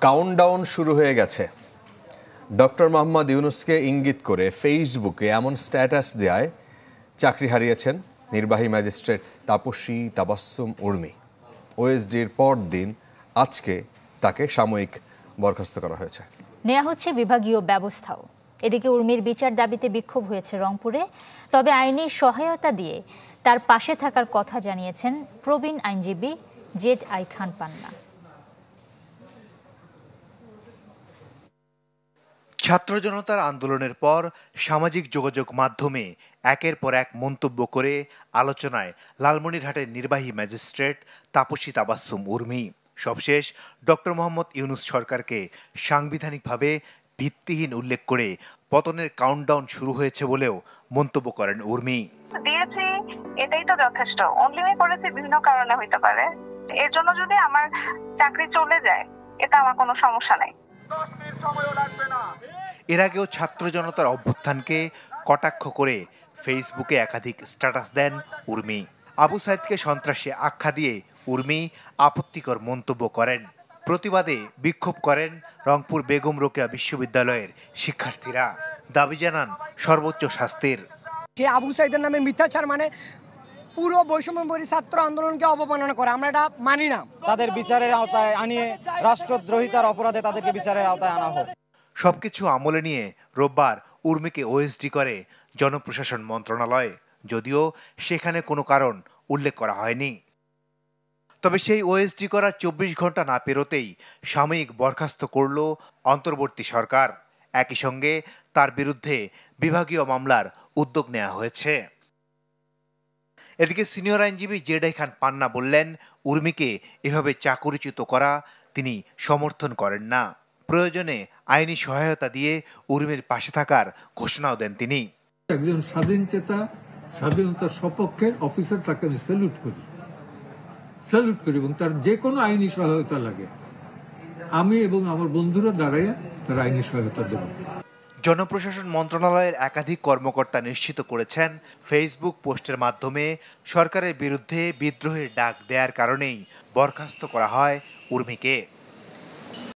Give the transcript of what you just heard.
Countdown শুরু হয়ে গেছে। ডক্টর মোহাম্মদ ইউনূসকে ইঙ্গিত করে ফেসবুকে এমন স্ট্যাটাস দেয় চাকরি হারিয়েছেন নির্বাহী ম্যাজিস্ট্রেট তাপসী তাবাসসুম উর্মি। ওএসডির পরদিন আজকে তাকে সাময়িক বরখাস্ত করা হয়েছে। নেওয়া হচ্ছে বিভাগীয় ব্যবস্থাও। এদিকে উর্মির বিচার দাবিতে বিক্ষোভ হয়েছে রংপুরে। তবে আইনি সহায়তা দিয়ে তার পাশে থাকার কথা জানিয়েছেন প্রবীণ আইনজীবী জেড.আই খান পান্না। ছাত্র জনতার আন্দোলনের পর সামাজিক যোগাযোগ মাধ্যমে একের পর এক মন্তব্য করে আলোচনায় লালমনিরহাটের নির্বাহী ম্যাজিস্ট্রেট তাপসী তাবাসসুম উর্মি। সবশেষ ডক্টর মোহাম্মদ ইউনূস সরকারকে সাংবিধানিকভাবে ভিত্তিহীন উল্লেখ করে পতনের কাউন্টডাউন শুরু হয়েছে বলেও মন্তব্য করেন উর্মি। দিয়েছি এটাই তো যথেষ্ট। অনলাইনে করেছি বিভিন্ন কারণে হইতে পারে, এর জন্য যদি আমার চাকরি চলে যায় এটা আমার কোনো সমস্যা নাই। এর আগেও ছাত্র জনতার অভ্যুত্থানকে কটাক্ষ করে ফেসবুকে একাধিক স্ট্যাটাস দেন উর্মি। আবু সাইদকে সন্ত্রাসী আখ্যা দিয়ে উর্মি আপত্তিকর মন্তব্য করেন। প্রতিবাদে বিক্ষোভ করেন রংপুর বেগম রোকেয়া বিশ্ববিদ্যালয়ের শিক্ষার্থীরা। দাবি জানান সর্বোচ্চ শাস্তির। আবু সাইদের নামে মিথ্যাচার মানে পুরো বৈষম্যবিরোধী ছাত্র আন্দোলনকে অবমাননা করে, আমরা এটা মানি না। তাদের বিচারের আওতায় আনিয়ে রাষ্ট্রদ্রোহিতার অপরাধে তাদেরকে বিচারের আওতায় আনা হোক। সবকিছু আমলে নিয়ে রোববার উর্মিকে ওএসডি করে জনপ্রশাসন মন্ত্রণালয়, যদিও সেখানে কোনো কারণ উল্লেখ করা হয়নি। তবে সেই ওএসডি করার 24 ঘন্টা না পেরোতেই সাময়িক বরখাস্ত করল অন্তর্বর্তী সরকার। একই সঙ্গে তার বিরুদ্ধে বিভাগীয় মামলার উদ্যোগ নেওয়া হয়েছে। এদিকে সিনিয়র আইনজীবী জেড.আই খান পান্না বললেন, উর্মিকে এভাবে চাকরিচ্যুত করা তিনি সমর্থন করেন না। প্রয়োজনে আইনি সহায়তা দিয়ে উর্মির পাশে থাকার ঘোষণাও দেন তিনি। একজন স্বাধীনচেতা, স্বাধীনতার সপক্ষের অফিসারটাকে আমি স্যালুট করি এবং তার যে কোনো আইনি সহায়তা লাগে আমি এবং আমার বন্ধুরা দাঁড়াইয়া তার আইনি সহায়তা দেব। জনপ্রশাসন মন্ত্রণালয়ের একাধিক কর্মকর্তা নিশ্চিত করেছেন, ফেসবুক পোস্টের মাধ্যমে সরকারের বিরুদ্ধে বিদ্রোহের ডাক দেওয়ার কারণেই বরখাস্ত করা হয় উর্মিকে।